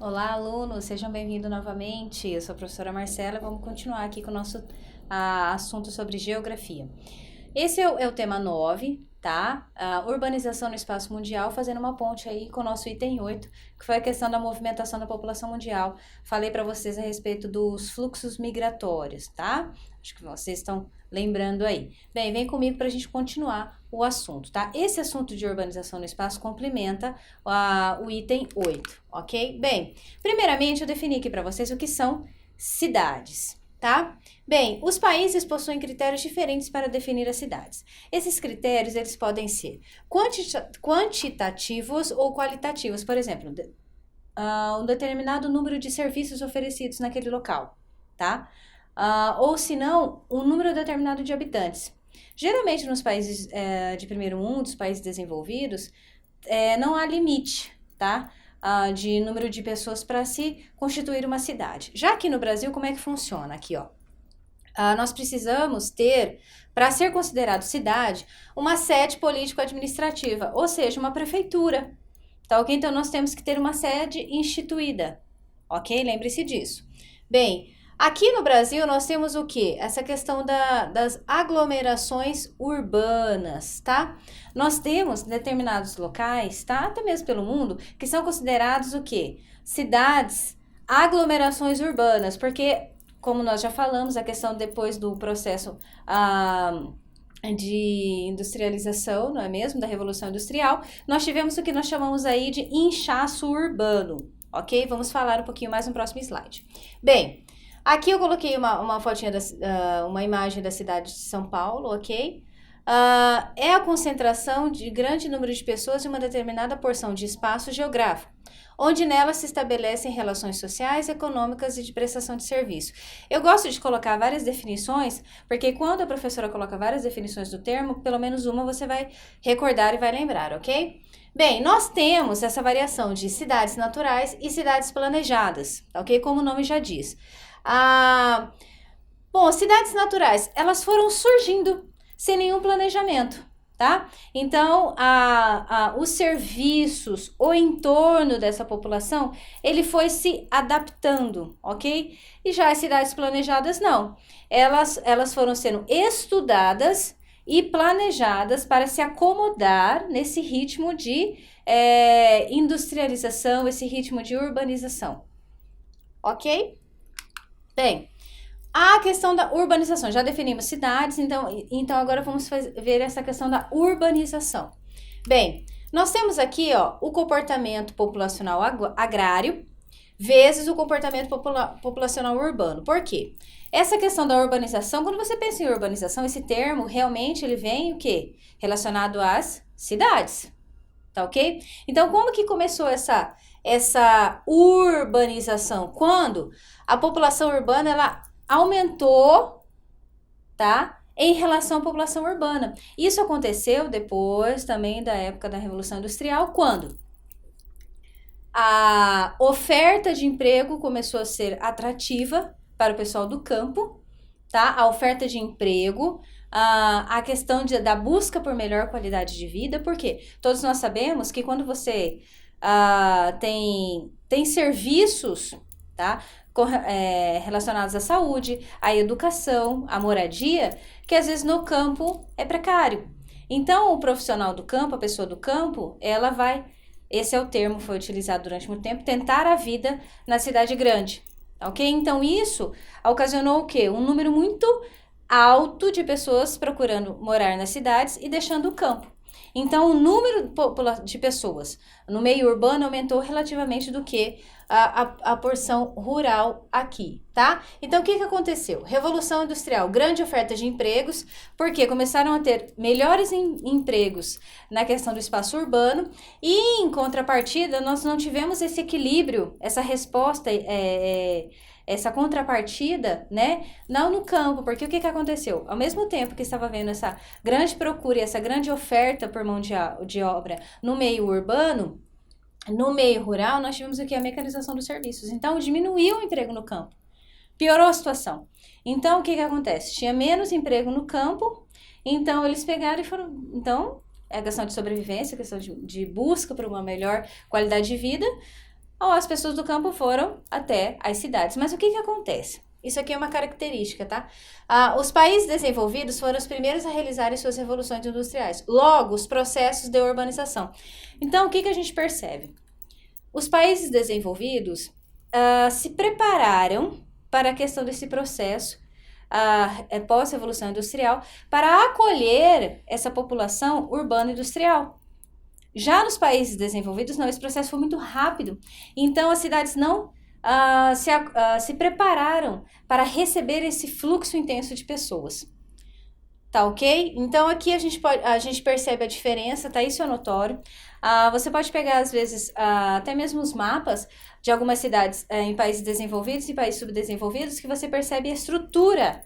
Olá, alunos, sejam bem-vindos novamente. Eu sou a professora Marcela. Vamos continuar aqui com o nosso assunto sobre geografia. Esse é o tema 9, tá? A urbanização no espaço mundial, fazendo uma ponte aí com o nosso item 8, que foi a questão da movimentação da população mundial. Falei para vocês a respeito dos fluxos migratórios, tá? Acho que vocês estão lembrando aí. Bem, vem comigo para a gente continuar o assunto, tá? Esse assunto de urbanização no espaço complementa o item 8, ok? Bem, primeiramente eu defini aqui para vocês o que são cidades, tá? Bem, os países possuem critérios diferentes para definir as cidades. Esses critérios, eles podem ser quantitativos ou qualitativos. Por exemplo, um determinado número de serviços oferecidos naquele local, tá? Ou se não, um número determinado de habitantes. Geralmente nos países de primeiro mundo, os países desenvolvidos, não há limite, tá? De número de pessoas para se constituir uma cidade. Já aqui no Brasil, como é que funciona? Aqui, ó. Nós precisamos ter, para ser considerado cidade, uma sede político-administrativa, ou seja, uma prefeitura, tá ok? Então, nós temos que ter uma sede instituída, ok? Lembre-se disso. Bem, aqui no Brasil, nós temos o quê? Essa questão das aglomerações urbanas, tá? Nós temos determinados locais, tá? Até mesmo pelo mundo, que são considerados o quê? Cidades, aglomerações urbanas, porque, como nós já falamos, a questão depois do processo de industrialização, não é mesmo? Da Revolução Industrial, nós tivemos o que nós chamamos aí de inchaço urbano, ok? Vamos falar um pouquinho mais no próximo slide. Bem, aqui eu coloquei uma fotinha, uma imagem da cidade de São Paulo, ok? É a concentração de grande número de pessoas em uma determinada porção de espaço geográfico, onde nela se estabelecem relações sociais, econômicas e de prestação de serviço. Eu gosto de colocar várias definições, porque quando a professora coloca várias definições do termo, pelo menos uma você vai recordar e vai lembrar, ok? Bem, nós temos essa variação de cidades naturais e cidades planejadas, ok? Como o nome já diz. Bom, cidades naturais, elas foram surgindo sem nenhum planejamento, tá? Então, os serviços, o entorno dessa população, ele foi se adaptando, ok? E já as cidades planejadas, não. Elas foram sendo estudadas e planejadas para se acomodar nesse ritmo de industrialização, esse ritmo de urbanização, ok? Bem, a questão da urbanização, já definimos cidades, então agora vamos ver essa questão da urbanização. Bem, nós temos aqui, ó, o comportamento populacional agrário vezes o comportamento populacional urbano. Por quê? Essa questão da urbanização, quando você pensa em urbanização, esse termo realmente ele vem o quê? Relacionado às cidades, tá ok? Então, como que começou essa urbanização? Quando a população urbana, ela aumentou, tá? Em relação à população urbana. Isso aconteceu depois também da época da Revolução Industrial, quando a oferta de emprego começou a ser atrativa para o pessoal do campo, tá? A oferta de emprego, a questão da busca por melhor qualidade de vida, porque todos nós sabemos que quando você tem serviços, tá? Relacionados à saúde, à educação, à moradia, que às vezes no campo é precário. Então, o profissional do campo, a pessoa do campo, ela vai, esse é o termo, foi utilizado durante muito tempo, tentar a vida na cidade grande, ok? Então, isso ocasionou o quê? Um número muito alto de pessoas procurando morar nas cidades e deixando o campo. Então, o número de pessoas no meio urbano aumentou relativamente do que a porção rural aqui, tá? Então, o que aconteceu? Revolução Industrial, grande oferta de empregos, porque começaram a ter melhores empregos na questão do espaço urbano e, em contrapartida, nós não tivemos esse equilíbrio, essa resposta essa contrapartida, né, não no campo, porque o que aconteceu? Ao mesmo tempo que estava vendo essa grande procura e essa grande oferta por mão de obra no meio urbano, no meio rural, nós tivemos aqui a mecanização dos serviços. Então, diminuiu o emprego no campo. Piorou a situação. Então, o que acontece? Tinha menos emprego no campo, então eles pegaram e foram... Então, é questão de sobrevivência, questão de busca por uma melhor qualidade de vida, ou as pessoas do campo foram até as cidades. Mas o que acontece? Isso aqui é uma característica, tá? Os países desenvolvidos foram os primeiros a realizarem suas revoluções industriais. Logo, os processos de urbanização. Então, o que a gente percebe? Os países desenvolvidos se prepararam para a questão desse processo pós-revolução industrial para acolher essa população urbana industrial. Já nos países desenvolvidos, não, esse processo foi muito rápido. Então, as cidades não se prepararam para receber esse fluxo intenso de pessoas. Tá ok? Então, aqui a gente percebe a diferença, tá? Isso é notório. Você pode pegar, às vezes, até mesmo os mapas de algumas cidades em países desenvolvidos e países subdesenvolvidos, que você percebe a estrutura,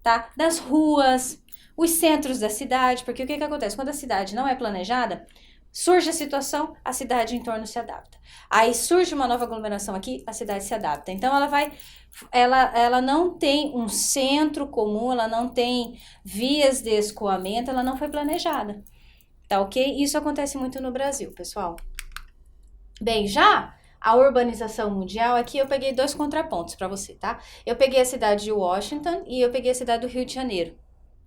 tá? Das ruas, os centros da cidade, porque o que acontece? Quando a cidade não é planejada, surge a situação, a cidade em torno se adapta. Aí surge uma nova aglomeração aqui, a cidade se adapta. Então, ela não tem um centro comum, ela não tem vias de escoamento, ela não foi planejada. Tá ok? Isso acontece muito no Brasil, pessoal. Bem, já a urbanização mundial, aqui eu peguei 2 contrapontos para você, tá? Eu peguei a cidade de Washington e eu peguei a cidade do Rio de Janeiro,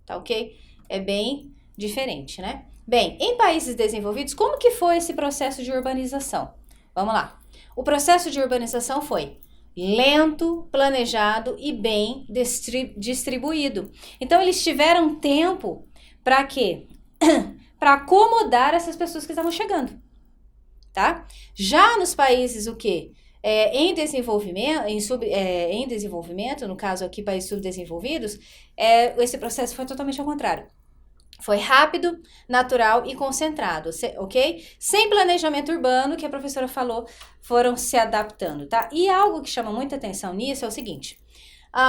tá ok? É bem diferente, né? Bem, em países desenvolvidos, como que foi esse processo de urbanização? Vamos lá. O processo de urbanização foi lento, planejado e bem distribuído. Então, eles tiveram tempo para quê? Para acomodar essas pessoas que estavam chegando, tá? Já nos países, o quê? Em desenvolvimento, no caso aqui, países subdesenvolvidos, esse processo foi totalmente ao contrário. Foi rápido, natural e concentrado, ok? Sem planejamento urbano, que a professora falou, foram se adaptando, tá? E algo que chama muita atenção nisso é o seguinte.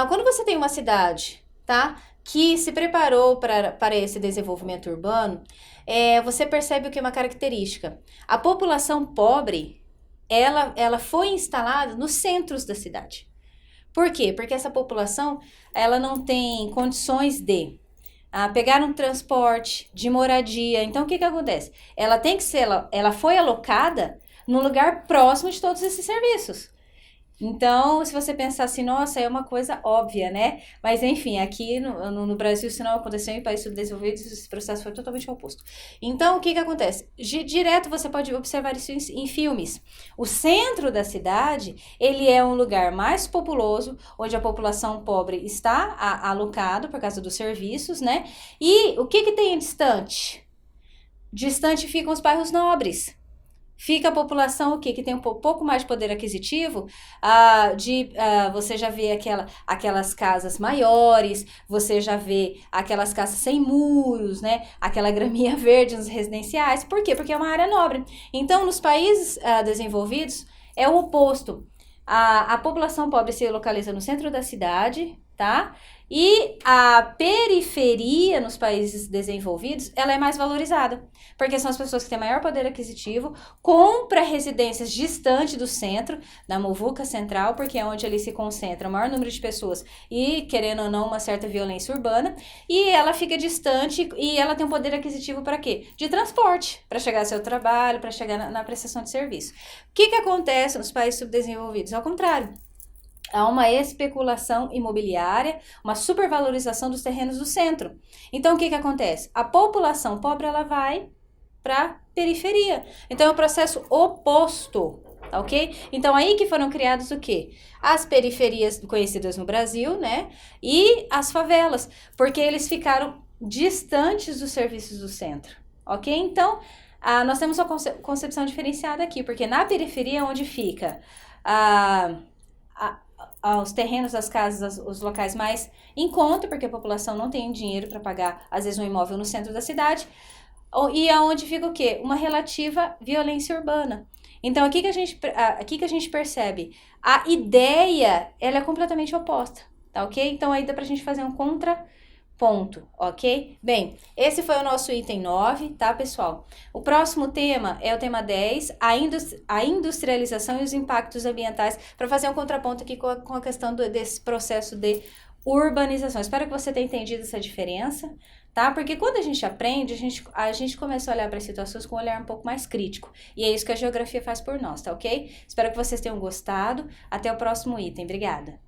Quando você tem uma cidade, tá? Que se preparou para esse desenvolvimento urbano, você percebe o que é uma característica. A população pobre, ela foi instalada nos centros da cidade. Por quê? Porque essa população, ela não tem condições de pegar um transporte, de moradia. Então, o que acontece? Ela foi alocada num lugar próximo de todos esses serviços. Então, se você pensar assim, nossa, é uma coisa óbvia, né? Mas, enfim, aqui no Brasil, se não aconteceu em países subdesenvolvidos, esse processo foi totalmente oposto. Então, o que acontece? Direto você pode observar isso em filmes. O centro da cidade, ele é um lugar mais populoso, onde a população pobre está alocado por causa dos serviços, né? E o que tem distante? Distante ficam os bairros nobres. Fica a população o quê? Que tem um pouco mais de poder aquisitivo, você já vê aquelas casas maiores, você já vê aquelas casas sem muros, né? Aquela graminha verde nos residenciais. Por quê? Porque é uma área nobre. Então, nos países desenvolvidos, é o oposto. A população pobre se localiza no centro da cidade, tá? E a periferia nos países desenvolvidos, ela é mais valorizada, porque são as pessoas que têm maior poder aquisitivo, compra residências distantes do centro, da muvuca central, porque é onde ali se concentra o maior número de pessoas e, querendo ou não, uma certa violência urbana, e ela fica distante e ela tem um poder aquisitivo para quê? De transporte, para chegar ao seu trabalho, para chegar na prestação de serviço. O que acontece nos países subdesenvolvidos? Ao contrário. Há uma especulação imobiliária, uma supervalorização dos terrenos do centro. Então, o que acontece? A população pobre, ela vai para a periferia. Então, é o processo oposto, tá ok? Então, aí que foram criados o quê? As periferias conhecidas no Brasil, né? E as favelas, porque eles ficaram distantes dos serviços do centro, ok? Então, nós temos uma concepção diferenciada aqui, porque na periferia é onde fica os terrenos, as casas, os locais mais em conta, porque a população não tem dinheiro para pagar, às vezes, um imóvel no centro da cidade, e aonde fica o quê? Uma relativa violência urbana. Então, aqui que a gente percebe, a ideia, ela é completamente oposta, tá ok? Então, aí dá pra gente fazer um contraponto, ok? Bem, esse foi o nosso item 9, tá, pessoal? O próximo tema é o tema 10, a industrialização e os impactos ambientais, para fazer um contraponto aqui com a questão desse processo de urbanização. Espero que você tenha entendido essa diferença, tá? Porque quando a gente aprende, a gente começa a olhar para as situações com um olhar um pouco mais crítico. E é isso que a geografia faz por nós, tá ok? Espero que vocês tenham gostado. Até o próximo item. Obrigada!